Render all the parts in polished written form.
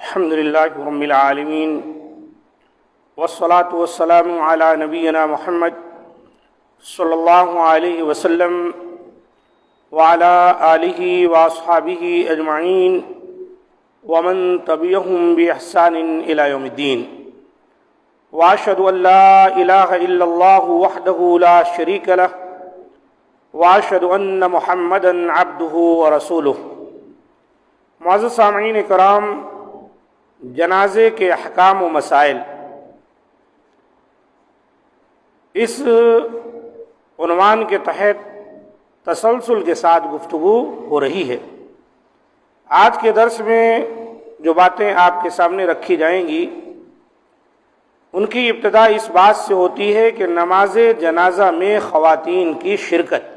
الحمد للہ رب العالمین والصلاة والسلام علی نبینا محمد صلی اللہ علیہ وسلم وعلی آلہ واصحابہ اجمعین ومن تبعہم بإحسان الی یوم الدین واشہد ان لا الہ الا اللہ وحدہ لا شریک لہ واشہد ان محمدا عبدہ ورسولہ۔ معزز سامعین کرام، جنازے کے احکام و مسائل، اس عنوان کے تحت تسلسل کے ساتھ گفتگو ہو رہی ہے۔ آج کے درس میں جو باتیں آپ کے سامنے رکھی جائیں گی ان کی ابتدا اس بات سے ہوتی ہے کہ نماز جنازہ میں خواتین کی شرکت،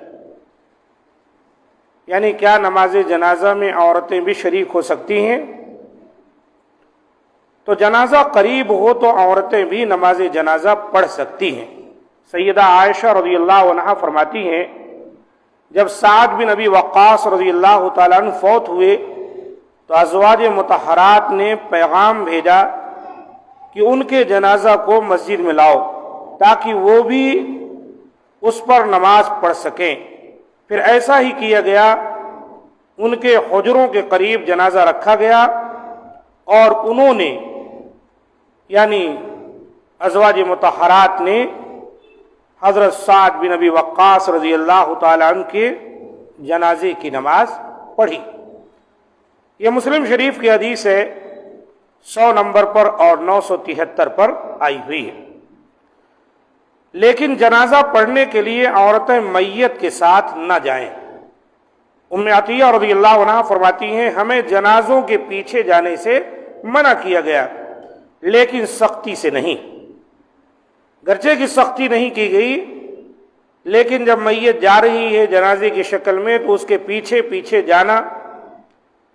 یعنی کیا نماز جنازہ میں عورتیں بھی شریک ہو سکتی ہیں؟ تو جنازہ قریب ہو تو عورتیں بھی نماز جنازہ پڑھ سکتی ہیں۔ سیدہ عائشہ رضی اللہ عنہا فرماتی ہیں، جب سعد بن ابی وقاص رضی اللہ تعالیٰ عنہ فوت ہوئے تو ازواج مطہرات نے پیغام بھیجا کہ ان کے جنازہ کو مسجد میں لاؤ تاکہ وہ بھی اس پر نماز پڑھ سکیں۔ پھر ایسا ہی کیا گیا، ان کے حجروں کے قریب جنازہ رکھا گیا اور انہوں نے یعنی ازواج مطہرات نے حضرت سعد بن ابی وقاص رضی اللہ تعالی عنہ کے جنازے کی نماز پڑھی۔ یہ مسلم شریف کی حدیث ہے، 100 نمبر پر اور 973 پر آئی ہوئی ہے۔ لیکن جنازہ پڑھنے کے لیے عورتیں میت کے ساتھ نہ جائیں۔ ام عطیہ رضی اللہ عنہ فرماتی ہیں، ہمیں جنازوں کے پیچھے جانے سے منع کیا گیا لیکن سختی سے نہیں۔ گرچہ کی سختی نہیں کی گئی، لیکن جب میت جا رہی ہے جنازے کی شکل میں تو اس کے پیچھے پیچھے جانا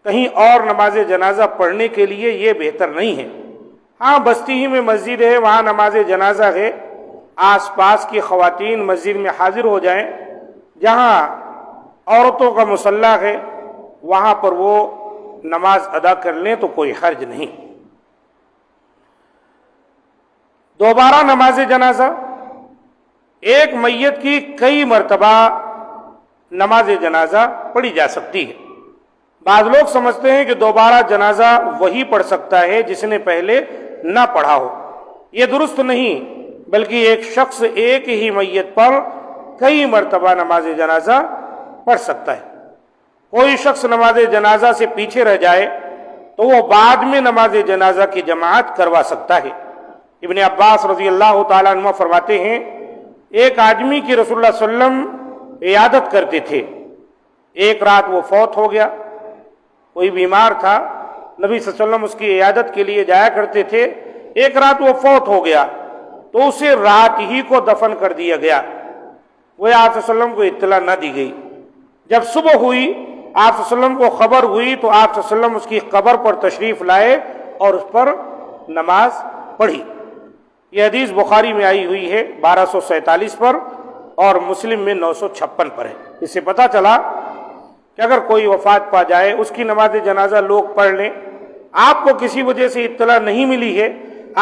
کہیں اور نماز جنازہ پڑھنے کے لیے یہ بہتر نہیں ہے۔ ہاں، بستی ہی میں مسجد ہے، وہاں نماز جنازہ ہے، آس پاس کی خواتین مسجد میں حاضر ہو جائیں، جہاں عورتوں کا مصلی ہے وہاں پر وہ نماز ادا کر لیں تو کوئی حرج نہیں۔ دوبارہ نماز جنازہ، ایک میت کی کئی مرتبہ نماز جنازہ پڑھی جا سکتی ہے۔ بعض لوگ سمجھتے ہیں کہ دوبارہ جنازہ وہی پڑھ سکتا ہے جس نے پہلے نہ پڑھا ہو۔ یہ درست نہیں، بلکہ ایک شخص ایک ہی میت پر کئی مرتبہ نماز جنازہ پڑھ سکتا ہے۔ کوئی شخص نماز جنازہ سے پیچھے رہ جائے تو وہ بعد میں نماز جنازہ کی جماعت کروا سکتا ہے۔ ابن عباس رضی اللہ تعالیٰ عنہ فرماتے ہیں، ایک آدمی کی رسول اللہ صلی اللہ علیہ وسلم عیادت کرتے تھے۔ ایک رات وہ فوت ہو گیا، کوئی بیمار تھا، نبی صلی اللہ علیہ وسلم اس کی عیادت کے لیے جایا کرتے تھے۔ ایک رات وہ فوت ہو گیا تو اسے رات ہی کو دفن کر دیا گیا، وہ آپ صلی اللہ علیہ وسلم کو اطلاع نہ دی گئی۔ جب صبح ہوئی، آپ صلی اللہ علیہ وسلم کو خبر ہوئی تو آپ صلی اللہ علیہ وسلم اس کی قبر پر تشریف لائے اور اس پر نماز پڑھی۔ یہ حدیث بخاری میں آئی ہوئی ہے 1247 پر اور مسلم میں 956 پر ہے۔ اس سے پتہ چلا کہ اگر کوئی وفات پا جائے، اس کی نماز جنازہ لوگ پڑھ لیں، آپ کو کسی وجہ سے اطلاع نہیں ملی ہے،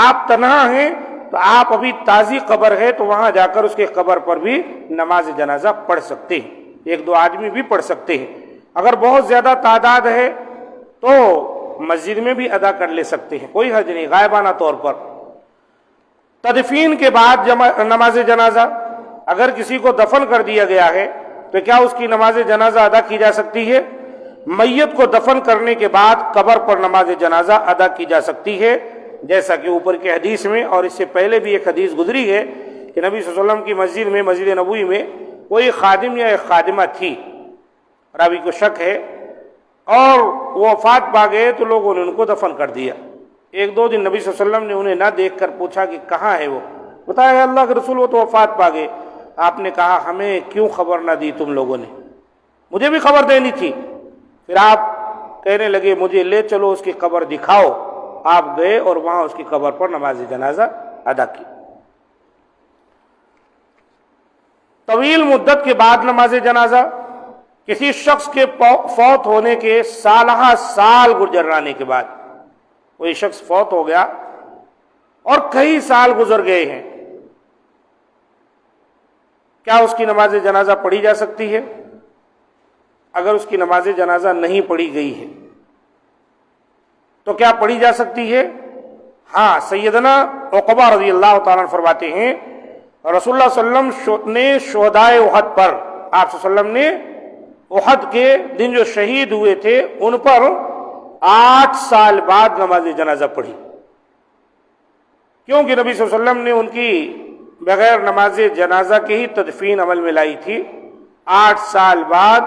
آپ تنہا ہیں تو آپ ابھی تازی قبر ہے تو وہاں جا کر اس کے قبر پر بھی نماز جنازہ پڑھ سکتے ہیں، ایک دو آدمی بھی پڑھ سکتے ہیں۔ اگر بہت زیادہ تعداد ہے تو مسجد میں بھی ادا کر لے سکتے ہیں، کوئی حرج نہیں، غائبانہ طور پر۔ تدفین کے بعد نماز جنازہ، اگر کسی کو دفن کر دیا گیا ہے تو کیا اس کی نماز جنازہ ادا کی جا سکتی ہے؟ میت کو دفن کرنے کے بعد قبر پر نماز جنازہ ادا کی جا سکتی ہے، جیسا کہ اوپر کے حدیث میں اور اس سے پہلے بھی ایک حدیث گزری ہے کہ نبی صلی اللہ علیہ وسلم کی مسجد میں، مسجد نبوی میں کوئی خادم یا ایک خادمہ تھی، راوی کو شک ہے، اور وہ وفات پا گئے تو لوگوں نے ان کو دفن کر دیا۔ ایک دو دن نبی صلی اللہ علیہ وسلم نے انہیں نہ دیکھ کر پوچھا کہ کہاں ہے وہ؟ بتایا اللہ کے رسول وہ تو وفات پا گئے۔ آپ نے کہا ہمیں کیوں خبر نہ دی تم لوگوں نے؟ مجھے بھی خبر دینی تھی۔ پھر آپ کہنے لگے مجھے لے چلو اس کی قبر دکھاؤ۔ آپ گئے اور وہاں اس کی قبر پر نماز جنازہ ادا کی۔ طویل مدت کے بعد نماز جنازہ، کسی شخص کے فوت ہونے کے سالہ سال گزر جانے کے بعد، کوئی شخص فوت ہو گیا اور کئی سال گزر گئے ہیں، کیا اس کی نماز جنازہ پڑھی جا سکتی ہے؟ اگر اس کی نماز جنازہ نہیں پڑھی گئی ہے تو کیا پڑھی جا سکتی ہے؟ ہاں، سیدنا عقبہ رضی اللہ تعالیٰ عنہ فرماتے ہیں رسول اللہ صلی اللہ علیہ وسلم نے شہدائے احد پر، آپ صلی اللہ علیہ وسلم نے احد کے دن جو شہید ہوئے تھے ان پر 8 سال بعد نماز جنازہ پڑھی، کیونکہ نبی صلی اللہ علیہ وسلم نے ان کی بغیر نماز جنازہ کے ہی تدفین عمل میں لائی تھی۔ 8 سال بعد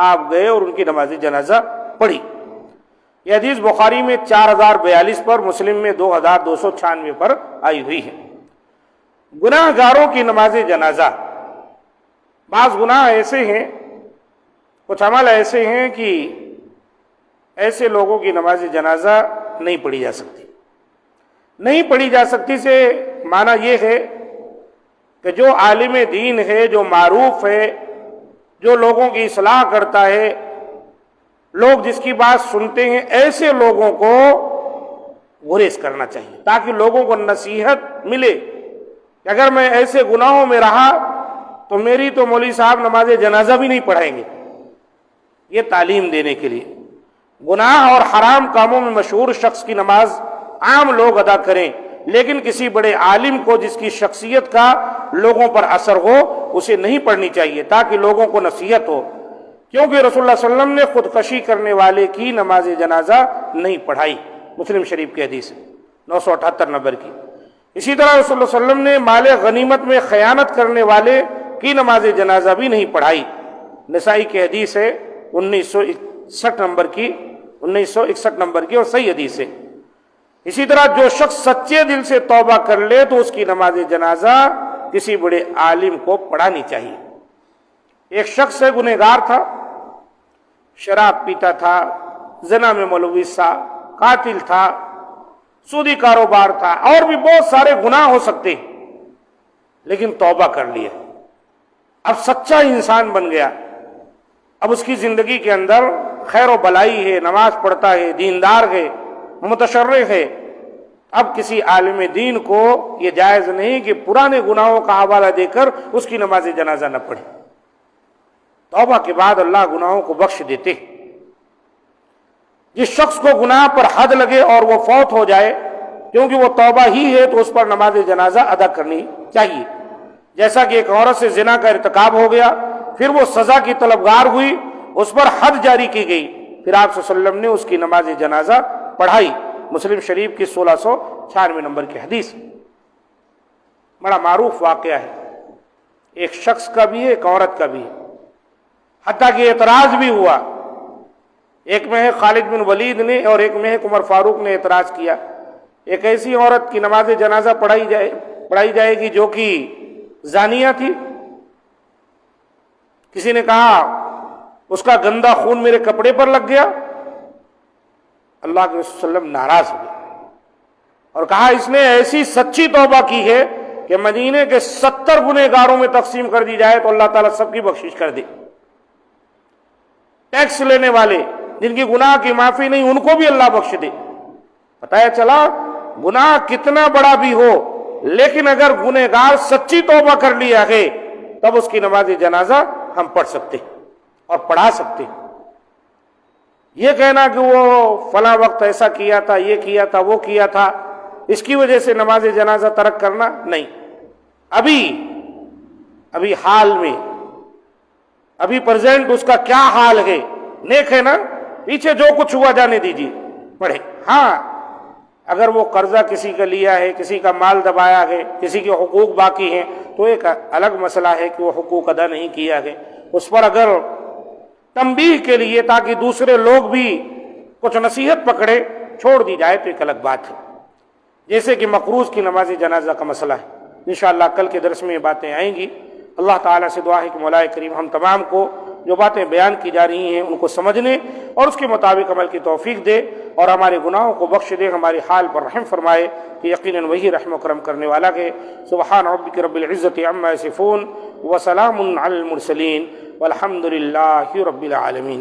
آپ گئے اور ان کی نماز جنازہ پڑھی۔ یہ حدیث بخاری میں 4042 پر، مسلم میں 2296 پر آئی ہوئی ہے۔ گناہ گاروں کی نماز جنازہ، بعض گناہ ایسے ہیں، کچھ عمل ایسے ہیں کہ ایسے لوگوں کی نماز جنازہ نہیں پڑھی جا سکتی۔ نہیں پڑھی جا سکتی سے معنی یہ ہے کہ جو عالم دین ہے، جو معروف ہے، جو لوگوں کی اصلاح کرتا ہے، لوگ جس کی بات سنتے ہیں، ایسے لوگوں کو گریز کرنا چاہیے تاکہ لوگوں کو نصیحت ملے کہ اگر میں ایسے گناہوں میں رہا تو میری تو مولوی صاحب نماز جنازہ بھی نہیں پڑھائیں گے۔ یہ تعلیم دینے کے لیے گناہ اور حرام کاموں میں مشہور شخص کی نماز عام لوگ ادا کریں، لیکن کسی بڑے عالم کو جس کی شخصیت کا لوگوں پر اثر ہو اسے نہیں پڑھنی چاہیے تاکہ لوگوں کو نصیحت ہو، کیونکہ رسول اللہ صلی اللہ علیہ وسلم نے خودکشی کرنے والے کی نماز جنازہ نہیں پڑھائی، مسلم شریف کی حدیث 978 نمبر کی۔ اسی طرح رسول اللہ صلی اللہ علیہ وسلم نے مال غنیمت میں خیانت کرنے والے کی نماز جنازہ بھی نہیں پڑھائی، نسائی کی حدیث ہے 1961 نمبر کی اور صحیح حدیث ہے۔ اسی طرح جو شخص سچے دل سے توبہ کر لے تو اس کی نماز جنازہ کسی بڑے عالم کو پڑھانی چاہیے۔ ایک شخص ہے، گنہگار تھا، شراب پیتا تھا، زنا میں ملوث تھا، قاتل تھا، سودی کاروبار تھا، اور بھی بہت سارے گناہ ہو سکتے، لیکن توبہ کر لیا، اب سچا انسان بن گیا، اب اس کی زندگی کے اندر خیر و بلائی ہے، نماز پڑھتا ہے، دیندار ہے، متشرع ہے۔ اب کسی عالم دین کو یہ جائز نہیں کہ پرانے گناہوں کا حوالہ دے کر اس کی نماز جنازہ نہ پڑھے۔ توبہ کے بعد اللہ گناہوں کو بخش دیتے۔ جس شخص کو گناہ پر حد لگے اور وہ فوت ہو جائے، کیونکہ وہ توبہ ہی ہے، تو اس پر نماز جنازہ ادا کرنی چاہیے۔ جیسا کہ ایک عورت سے زنا کا ارتکاب ہو گیا، پھر وہ سزا کی طلبگار ہوئی، اس پر حد جاری کی گئی، پھر آپ صلی اللہ علیہ وسلم نے اس کی نماز جنازہ پڑھائی، مسلم شریف کی 1696 نمبر کی حدیث۔ بڑا معروف واقعہ ہے، ایک شخص کا بھی ہے، ایک عورت کا بھی ہے، حتیٰ کہ اعتراض بھی ہوا، ایک میں ہے خالد بن ولید نے اور ایک میں ہے عمر فاروق نے اعتراض کیا، ایک ایسی عورت کی نماز جنازہ پڑھائی جائے گی جو کہ زانیہ تھی، کسی نے کہا اس کا گندا خون میرے کپڑے پر لگ گیا، اللہ کے رسول صلی اللہ علیہ وسلم ناراض ہوئے اور کہا اس نے ایسی سچی توبہ کی ہے کہ مدینے کے 70 گنہگاروں میں تقسیم کر دی جائے تو اللہ تعالیٰ سب کی بخشش کر دے۔ ٹیکس لینے والے جن کی گناہ کی معافی نہیں، ان کو بھی اللہ بخش دے۔ پتہ چلا گناہ کتنا بڑا بھی ہو، لیکن اگر گنہگار سچی توبہ کر لیا ہے تب اس کی نماز جنازہ ہم پڑھ سکتے اور پڑھا سکتے۔ یہ کہنا کہ وہ فلاں وقت ایسا کیا تھا، یہ کیا تھا، وہ کیا تھا، اس کی وجہ سے نماز جنازہ ترک کرنا نہیں۔ ابھی حال میں، ابھی پریزنٹ اس کا کیا حال ہے، نیک ہے نا، پیچھے جو کچھ ہوا جانے دیجیے، پڑھے۔ ہاں، اگر وہ قرضہ کسی کا لیا ہے، کسی کا مال دبایا ہے، کسی کے حقوق باقی ہیں، تو ایک الگ مسئلہ ہے کہ وہ حقوق ادا نہیں کیا ہے، اس پر اگر تنبیہ کے لیے تاکہ دوسرے لوگ بھی کچھ نصیحت پکڑے چھوڑ دی جائے تو ایک الگ بات ہے، جیسے کہ مقروض کی نماز جنازہ کا مسئلہ ہے۔ انشاءاللہ کل کے درس میں یہ باتیں آئیں گی۔ اللہ تعالیٰ سے دعا ہے کہ مولا کریم ہم تمام کو جو باتیں بیان کی جا رہی ہیں ان کو سمجھنے اور اس کے مطابق عمل کی توفیق دے، اور ہمارے گناہوں کو بخش دے، ہماری حال پر رحم فرمائے کہ یقیناً وہی رحم و کرم کرنے والا ہے۔ سبحان ربک رب العزت عما یصفون وسلام علی المرسلین والحمد للہ رب العالمین۔